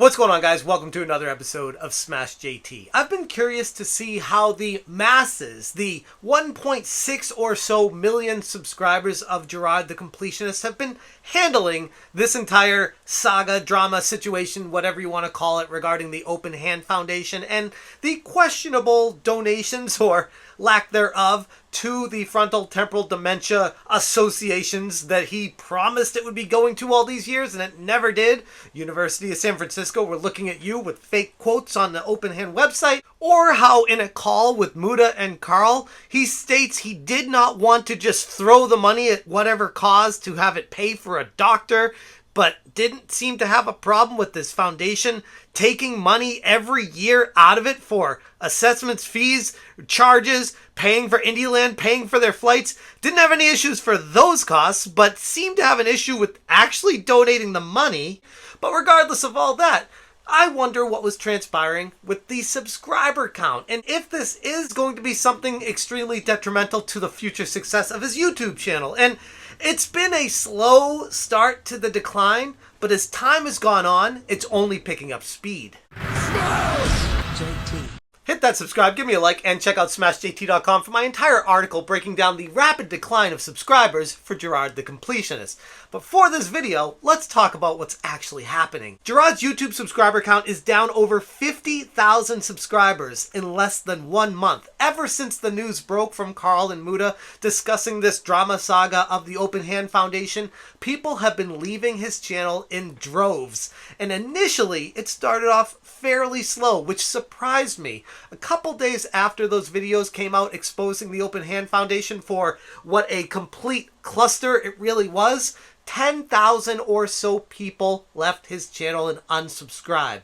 What's going on, guys? Welcome to another episode of Smash JT. I've been curious to see how the masses, the 1.6 or so million subscribers of Jirard The Completionist have been handling this entire saga, drama, situation, whatever you want to call it, regarding the Open Hand Foundation and the questionable donations or lack thereof to the frontal temporal dementia associations that he promised it would be going to all these years, and it never did. University of San Francisco, we're looking at you with fake quotes on the Open Hand website. Or how in a call with Muda and Carl, he states he did not want to just throw the money at whatever cause to have it pay for a doctor, but didn't seem to have a problem with this foundation taking money every year out of it for assessments, fees, charges, paying for Indieland, paying for their flights. Didn't have any issues for those costs, but seemed to have an issue with actually donating the money. But regardless of all that, I wonder what was transpiring with the subscriber count, and if this is going to be something extremely detrimental to the future success of his YouTube channel. And it's been a slow start to the decline, but as time has gone on, it's only picking up speed. JT. Hit that subscribe, give me a like, and check out SmashJT.com for my entire article breaking down the rapid decline of subscribers for Jirard The Completionist. But for this video, let's talk about what's actually happening. Jirard's YouTube subscriber count is down over 50,000 subscribers in less than 1 month, ever since the news broke from Carl and Muda discussing this drama saga of the Open Hand Foundation. People have been leaving his channel in droves, and initially it started off fairly slow, which surprised me. A couple days after those videos came out exposing the Open Hand Foundation for what a complete cluster it really was, 10,000 or so people left his channel and unsubscribed.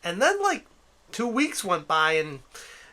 And then like 2 weeks went by and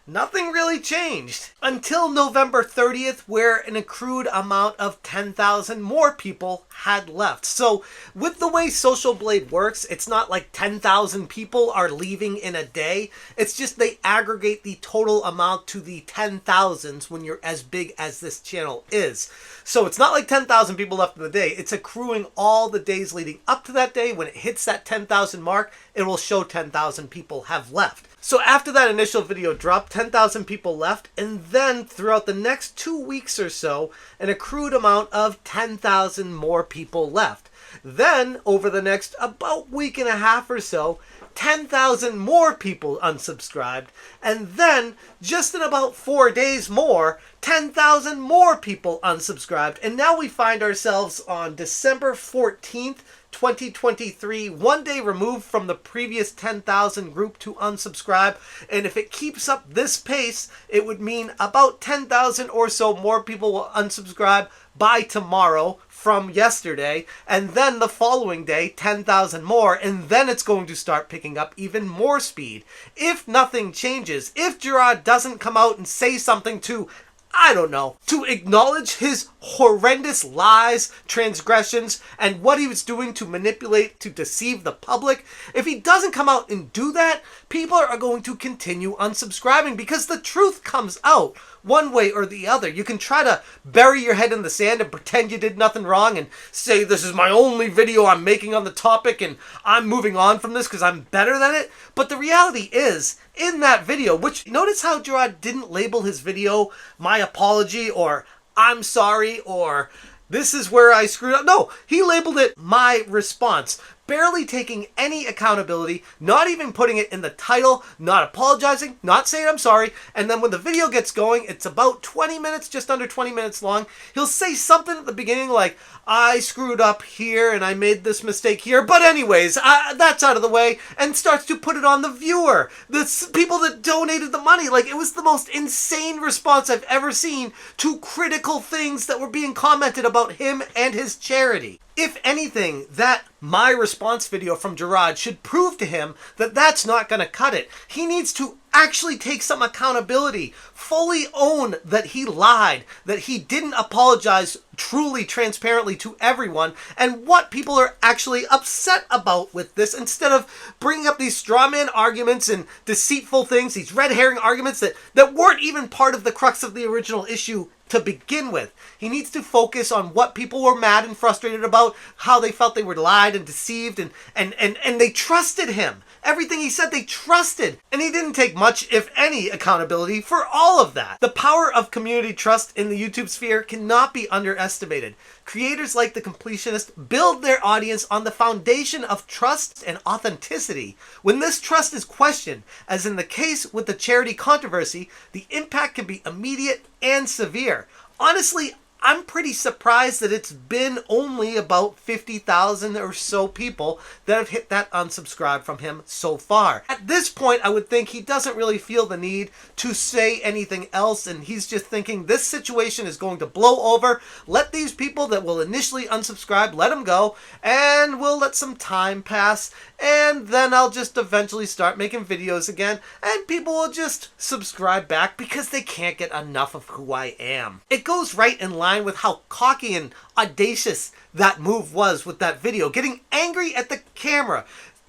nothing really changed until November 30th, where an accrued amount of 10,000 more people had left. So with the way Social Blade works, it's not like 10,000 people are leaving in a day. It's just they aggregate the total amount to the 10,000s when you're as big as this channel is. So it's not like 10,000 people left in the day. It's accruing all the days leading up to that day. When it hits that 10,000 mark, it will show 10,000 people have left. So after that initial video dropped, 10,000 people left, and then throughout the next 2 weeks or so, an accrued amount of 10,000 more people left. Then, over the next about week and a half or so, 10,000 more people unsubscribed, and then, just in about 4 days more, 10,000 more people unsubscribed, and now we find ourselves on December 14th, 2023, 1 day removed from the previous 10,000 group to unsubscribe, and if it keeps up this pace, it would mean about 10,000 or so more people will unsubscribe by tomorrow from yesterday, and then the following day 10,000 more, and then it's going to start picking up even more speed. If nothing changes, if Jirard doesn't come out and say something to, I don't know, to acknowledge his horrendous lies, transgressions, and what he was doing to manipulate, to deceive the public, if he doesn't come out and do that, people are going to continue unsubscribing because the truth comes out one way or the other. You can try to bury your head in the sand and pretend you did nothing wrong and say this is my only video I'm making on the topic and I'm moving on from this because I'm better than it. But the reality is, in that video, which notice how Jirard didn't label his video my apology or I'm sorry or this is where I screwed up. No, he labeled it my response. Barely taking any accountability, not even putting it in the title, not apologizing, not saying I'm sorry, and then when the video gets going, it's about 20 minutes, just under 20 minutes long, he'll say something at the beginning like, I screwed up here and I made this mistake here, but anyways, that's out of the way, and starts to put it on the viewer, the people that donated the money. Like, it was the most insane response I've ever seen to critical things that were being commented about him and his charity. If anything, that my response video from Jirard should prove to him that that's not going to cut it. He needs to actually take some accountability, fully own that he lied, that he didn't apologize truly, transparently to everyone, and what people are actually upset about with this, instead of bringing up these straw man arguments and deceitful things, these red herring arguments that weren't even part of the crux of the original issue to begin with. He needs to focus on what people were mad and frustrated about, how they felt they were lied and deceived, and they trusted him. Everything he said they trusted, and he didn't take much, if any, accountability for all of that. The power of community trust in the YouTube sphere cannot be underestimated. Creators like The Completionist build their audience on the foundation of trust and authenticity. When this trust is questioned, as in the case with the charity controversy, the impact can be immediate and severe. Honestly, I'm pretty surprised that it's been only about 50,000 or so people that have hit that unsubscribe from him so far. At this point, I would think he doesn't really feel the need to say anything else, and he's just thinking this situation is going to blow over. Let these people that will initially unsubscribe, let them go, and we'll let some time pass, and then I'll just eventually start making videos again, and people will just subscribe back because they can't get enough of who I am. It goes right in line with how cocky and audacious that move was with that video, getting angry at the camera,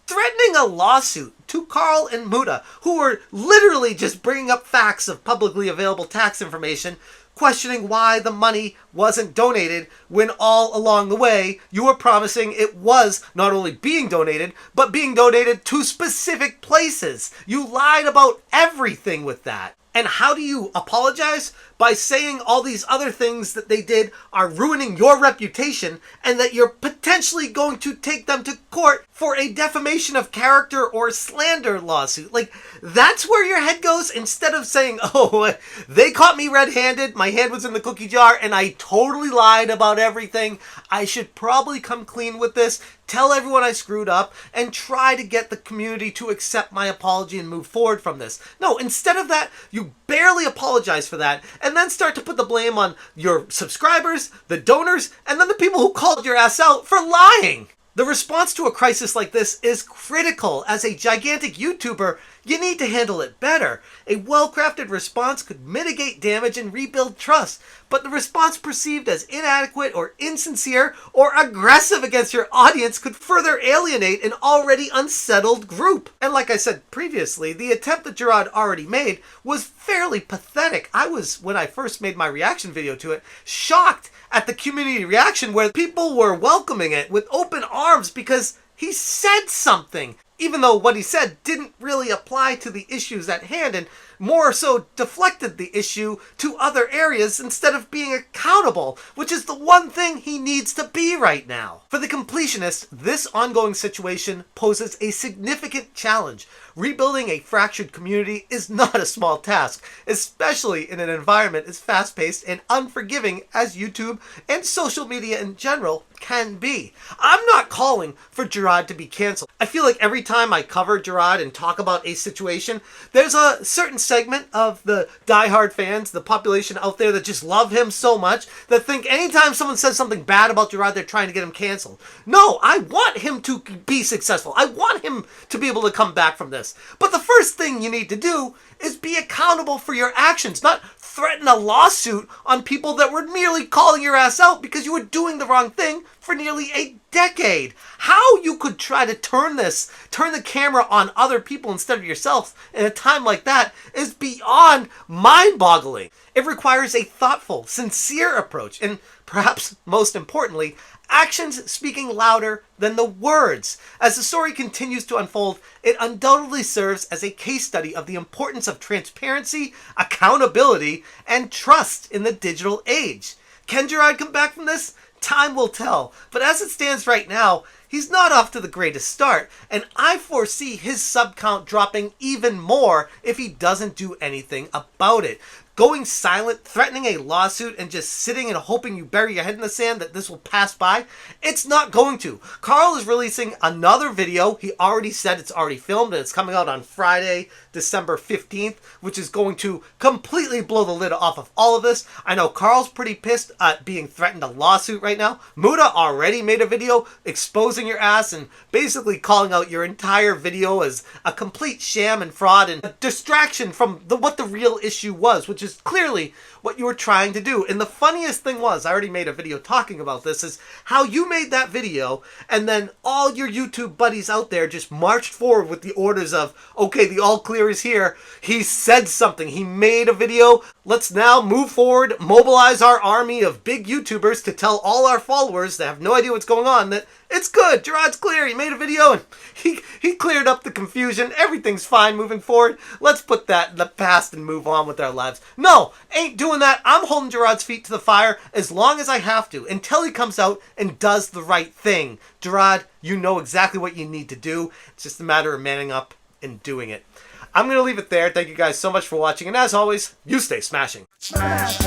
threatening a lawsuit to Carl and Muta, who were literally just bringing up facts of publicly available tax information, questioning why the money wasn't donated when all along the way you were promising it was not only being donated, but being donated to specific places. You lied about everything with that. And how do you apologize? By saying all these other things that they did are ruining your reputation and that you're potentially going to take them to court for a defamation of character or slander lawsuit. Like, that's where your head goes, instead of saying, oh, they caught me red-handed, my hand was in the cookie jar, and I totally lied about everything. I should probably come clean with this, tell everyone I screwed up, and try to get the community to accept my apology and move forward from this. No, instead of that, you barely apologize for that, and then start to put the blame on your subscribers, the donors, and then the people who called your ass out for lying. The response to a crisis like this is critical. As a gigantic YouTuber, you need to handle it better. A well-crafted response could mitigate damage and rebuild trust, but the response perceived as inadequate or insincere or aggressive against your audience could further alienate an already unsettled group. And like I said previously, the attempt that Jirard already made was fairly pathetic. I was, when I first made my reaction video to it, shocked at the community reaction where people were welcoming it with open arms because he said something, even though what he said didn't really apply to the issues at hand and more so deflected the issue to other areas instead of being accountable, which is the one thing he needs to be right now. For the completionist, this ongoing situation poses a significant challenge. Rebuilding a fractured community is not a small task, especially in an environment as fast-paced and unforgiving as YouTube and social media in general can be. I'm not calling for Jirard to be canceled. I feel like every time I cover Jirard and talk about a situation, there's a certain segment of the diehard fans, the population out there that just love him so much that think anytime someone says something bad about Jirard, they're trying to get him canceled. No, I want him to be successful. I want him to be able to come back from this. But the first thing you need to do is be accountable for your actions, not threaten a lawsuit on people that were merely calling your ass out because you were doing the wrong thing for nearly a decade. How you could try to turn the camera on other people instead of yourself in a time like that is beyond mind-boggling. It requires a thoughtful, sincere approach, and perhaps most importantly, actions speaking louder than the words. As the story continues to unfold, it undoubtedly serves as a case study of the importance of transparency, accountability, and trust in the digital age. Can Jirard come back from this? Time will tell. But as it stands right now, he's not off to the greatest start, and I foresee his sub count dropping even more if he doesn't do anything about it. Going silent, threatening a lawsuit, and just sitting and hoping you bury your head in the sand that this will pass by, it's not going to. Carl is releasing another video. He already said it's already filmed, and it's coming out on Friday, December 15th, which is going to completely blow the lid off of all of this. I know Carl's pretty pissed at being threatened a lawsuit right now. Muta already made a video exposing your ass and basically calling out your entire video as a complete sham and fraud and a distraction from what the real issue was, which is clearly what you were trying to do. And the funniest thing was, I already made a video talking about this, is how you made that video and then all your YouTube buddies out there just marched forward with the orders of, okay, the all clear is here. He said something. He made a video. Let's now move forward, mobilize our army of big YouTubers to tell all our followers that have no idea what's going on that It's good. Jirard's clear. He made a video and he cleared up the confusion. Everything's fine moving forward. Let's put that in the past and move on with our lives. No, ain't doing that. I'm holding Jirard's feet to the fire as long as I have to until he comes out and does the right thing. Jirard, you know exactly what you need to do. It's just a matter of manning up and doing it. I'm going to leave it there. Thank you guys so much for watching. And as always, you stay smashing. Smash,